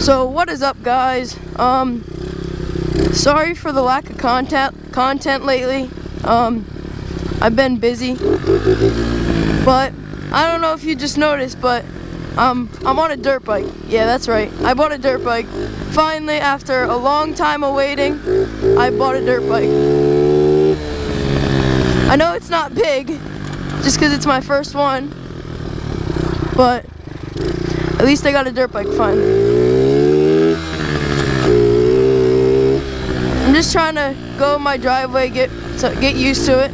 So what is up, guys? Sorry for the lack of content lately. I've been busy, but I don't know if you just noticed, but I'm on a dirt bike. Yeah, that's right. I bought a dirt bike. Finally, after a long time of waiting, I bought a dirt bike. I know it's not big, just because it's my first one, but at least I got a dirt bike finally. I'm just trying to go in my driveway, get used to it.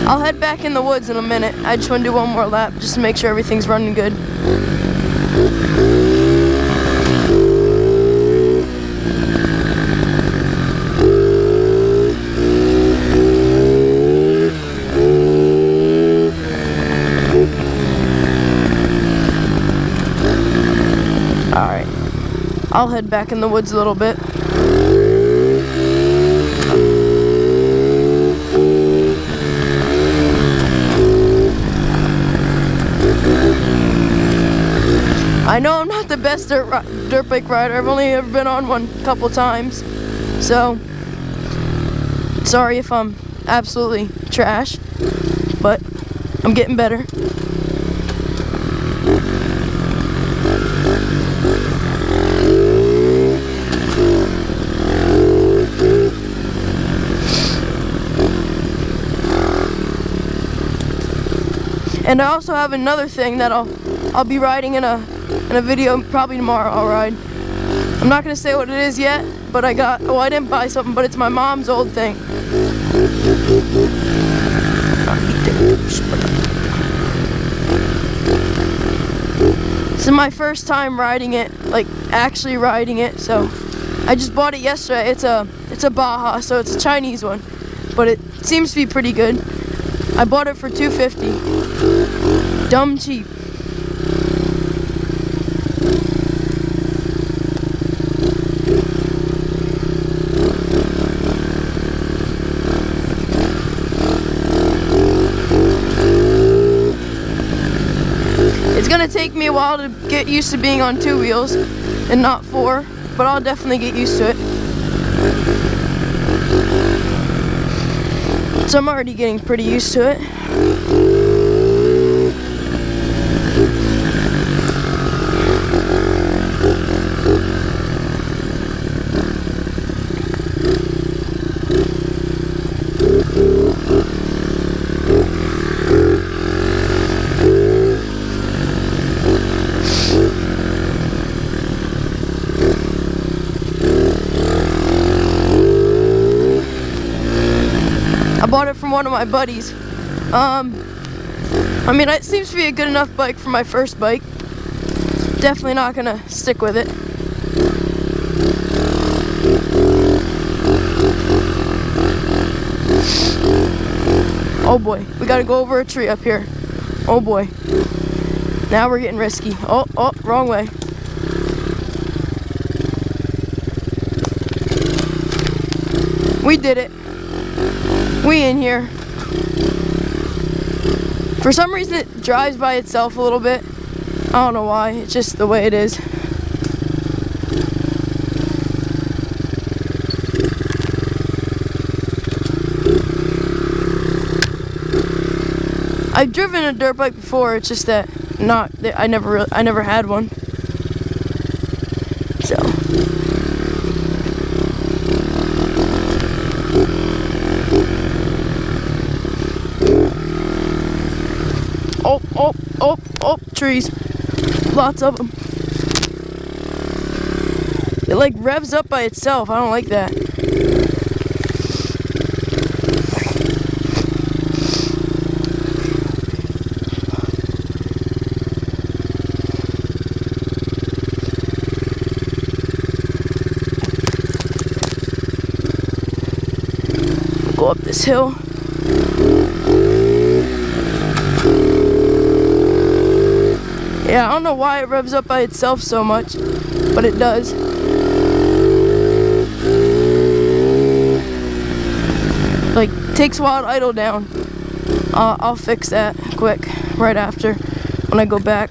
I'll head back in the woods in a minute. I just want to do one more lap just to make sure everything's running good. Alright, I'll head back in the woods a little bit. I know I'm not the best dirt bike rider. I've only ever been on one a couple times, so sorry if I'm absolutely trash, but I'm getting better. And I also have another thing that I'll be riding in a video probably tomorrow. I'll ride. I'm not gonna say what it is yet, but I didn't buy something, but it's my mom's old thing. This is my first time riding it, like actually riding it. So I just bought it yesterday. It's a Baja, so it's a Chinese one, but it seems to be pretty good. I bought it for $250. Dumb cheap. It's gonna take me a while to get used to being on 2 wheels and not 4, but I'll definitely get used to it. So I'm already getting pretty used to it. I bought it from one of my buddies. I mean, it seems to be a good enough bike for my first bike. Definitely not gonna stick with it. Oh boy, we gotta go over a tree up here. Oh boy. Now we're getting risky. Oh, wrong way. We did it. We in here. For some reason it drives by itself a little bit. I don't know why, it's just the way it is. I've driven a dirt bike before, it's just that I never had one. So oh, trees. Lots of them. It like revs up by itself. I don't like that. Go up this hill. Yeah, I don't know why it revs up by itself so much, but it does. like takes a while to idle down. I'll fix that quick right after when I go back.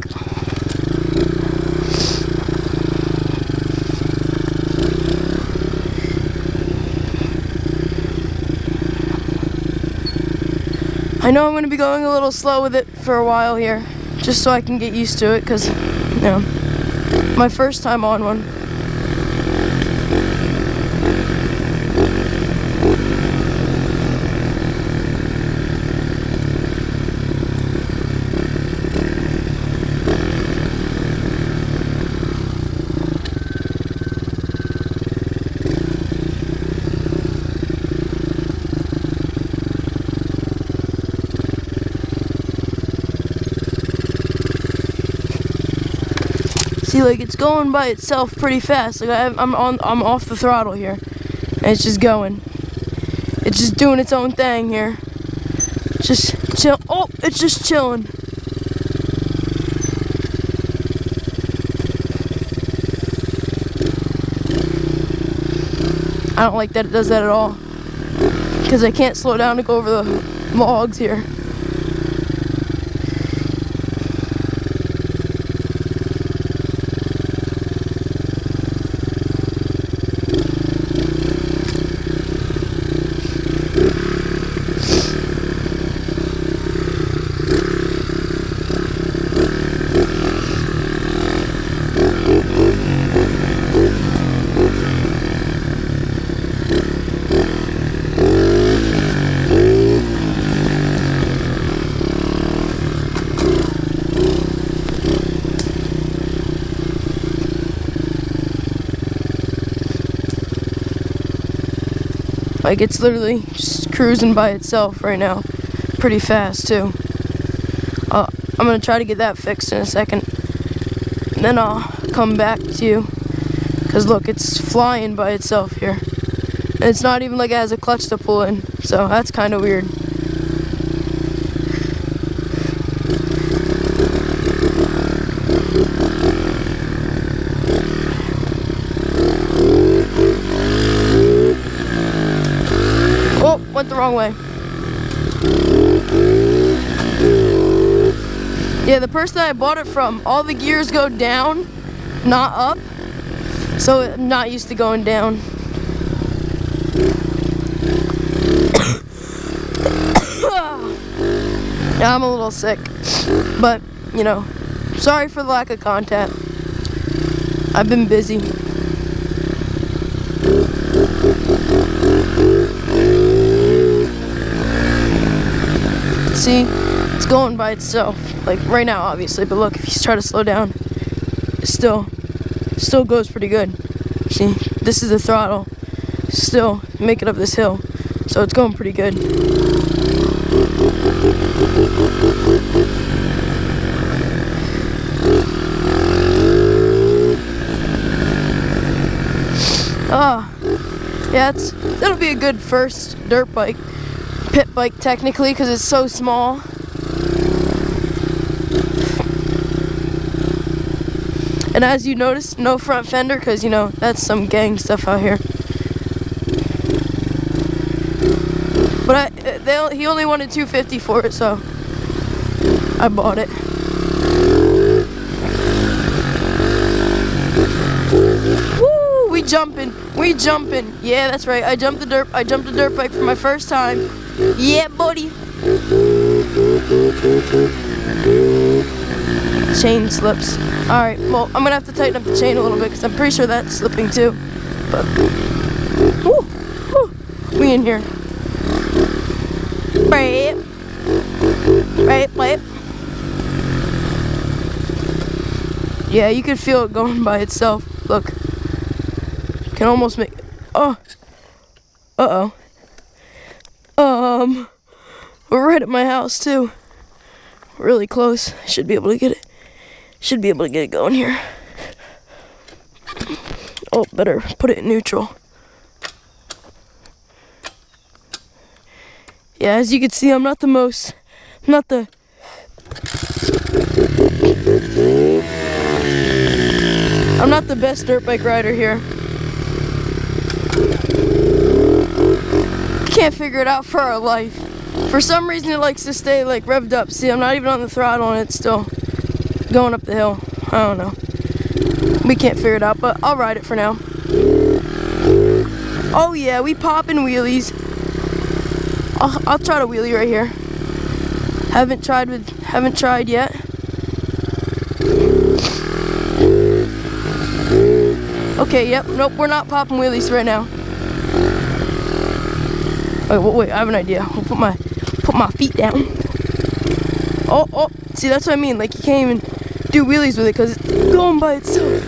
I know I'm going to be going a little slow with it for a while here, just so I can get used to it, because, you know, my first time on one. See, like, it's going by itself pretty fast. Like I'm off the throttle here, and it's just going. It's just doing its own thing here. Just chill. Oh, it's just chilling. I don't like that it does that at all, because I can't slow down to go over the logs here. Like, it's literally just cruising by itself right now. Pretty fast, too. I'm gonna try to get that fixed in a second. And then I'll come back to you. Because look, it's flying by itself here. And it's not even like it has a clutch to pull in. So that's kind of weird. Oh, went the wrong way. Yeah, the person I bought it from, all the gears go down, not up. So I'm not used to going down. Now I'm a little sick. But, you know, sorry for the lack of content. I've been busy. See, it's going by itself, like right now obviously, but look, if you try to slow down, it still goes pretty good. See, this is the throttle, still make it up this hill, so it's going pretty good. Yeah, that'll be a good first dirt bike. Pit bike technically, because it's so small. And as you notice, no front fender, because you know that's some gang stuff out here. But he only wanted $250 for it, so I bought it. Woo! We jumping. Yeah, that's right. I jumped a dirt bike for my first time. Yeah, buddy. Chain slips. Alright, well, I'm gonna have to tighten up the chain a little bit because I'm pretty sure that's slipping too. But, woo, we in here. Right. Yeah, you can feel it going by itself. Look. Can almost make, uh-oh. We're right at my house too. Really close. I should be able to get it. Should be able to get it going here. Oh, better put it in neutral. Yeah, as you can see, I'm not the best dirt bike rider here. can't figure it out for our life. For some reason it likes to stay like revved up. See, I'm not even on the throttle and it's still going up the hill. I don't know. We can't figure it out, but I'll ride it for now. Oh yeah, we popping wheelies. I'll try to wheelie right here. Haven't tried yet. Okay, yep, nope, we're not popping wheelies right now. Wait, I have an idea. I'll put my feet down. Oh, see, that's what I mean. Like, you can't even do wheelies with it because it's going by itself.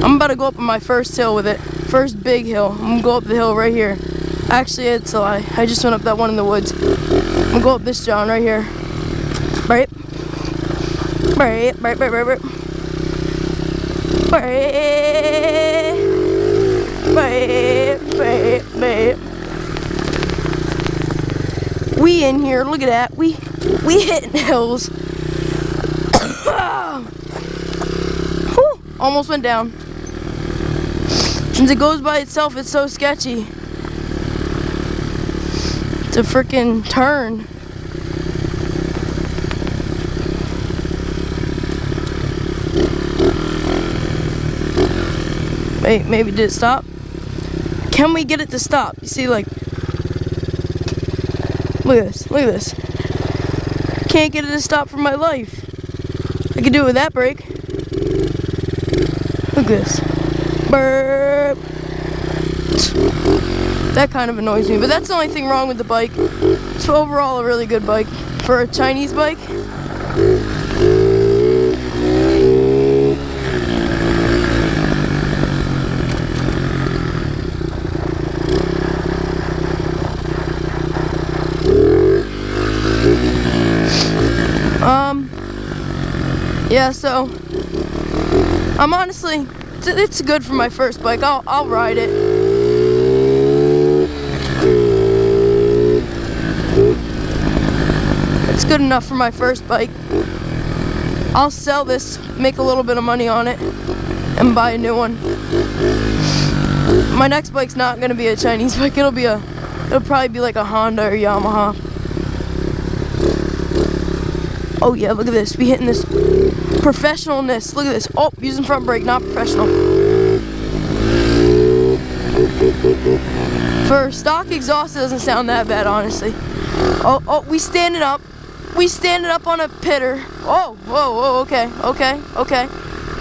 I'm about to go up on my first hill with it. First big hill. I'm gonna go up the hill right here. Actually, it's a lie. I just went up that one in the woods. I'm gonna go up this John right here. Right. We in here, look at that. We hitting hills. Whew, almost went down. Since it goes by itself, it's so sketchy. It's a freaking turn. Wait, maybe did it stop? Can we get it to stop? You see, like, look at this. Can't get it to stop for my life. I could do it with that brake. Look at this. Burp. That kind of annoys me, but that's the only thing wrong with the bike. It's overall a really good bike for a Chinese bike. Yeah, so I'm honestly, it's good for my first bike. I'll ride it. It's good enough for my first bike. I'll sell this, make a little bit of money on it, and buy a new one. My next bike's not gonna be a Chinese bike. It'll probably be like a Honda or Yamaha. Oh yeah, look at this. We hitting this professionalness. Look at this. Oh, using front brake, not professional. For stock exhaust, it doesn't sound that bad, honestly. Oh, we standing up. We standing up on a pitter. Oh, whoa, okay.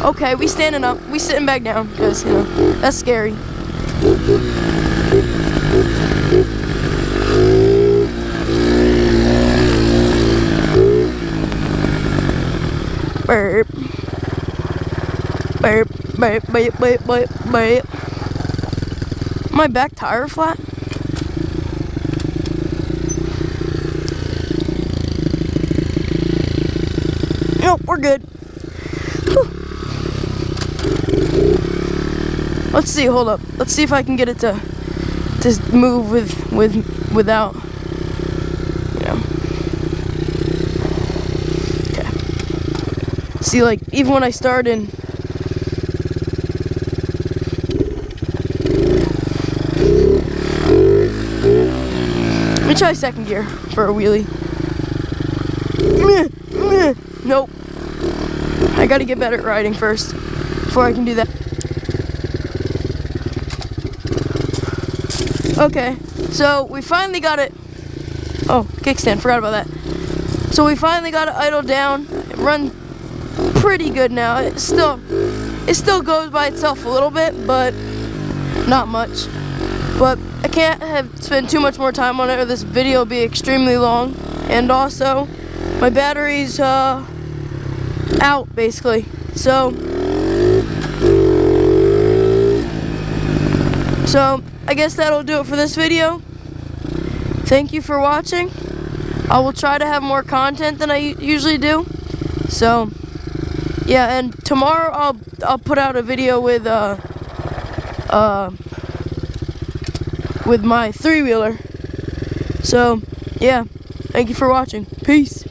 Okay, we standing up. We sitting back down, because, you know, that's scary. Burp. Burp. My back tire flat? Nope, we're good. Whew. Let's see, hold up. Let's see if I can get it to move without, you know. Okay. See, like, even when I start in, let me try second gear for a wheelie. Nope. I gotta get better at riding first before I can do that. Okay, so we finally got it. Oh, kickstand, forgot about that. So we finally got it idled down. It runs pretty good now. It still goes by itself a little bit, but not much. But I can't spend too much more time on it or this video will be extremely long. And also, my battery's out, basically. So I guess that'll do it for this video. Thank you for watching. I will try to have more content than I usually do. So yeah, and tomorrow I'll put out a video with my three-wheeler. So yeah, thank you for watching. Peace.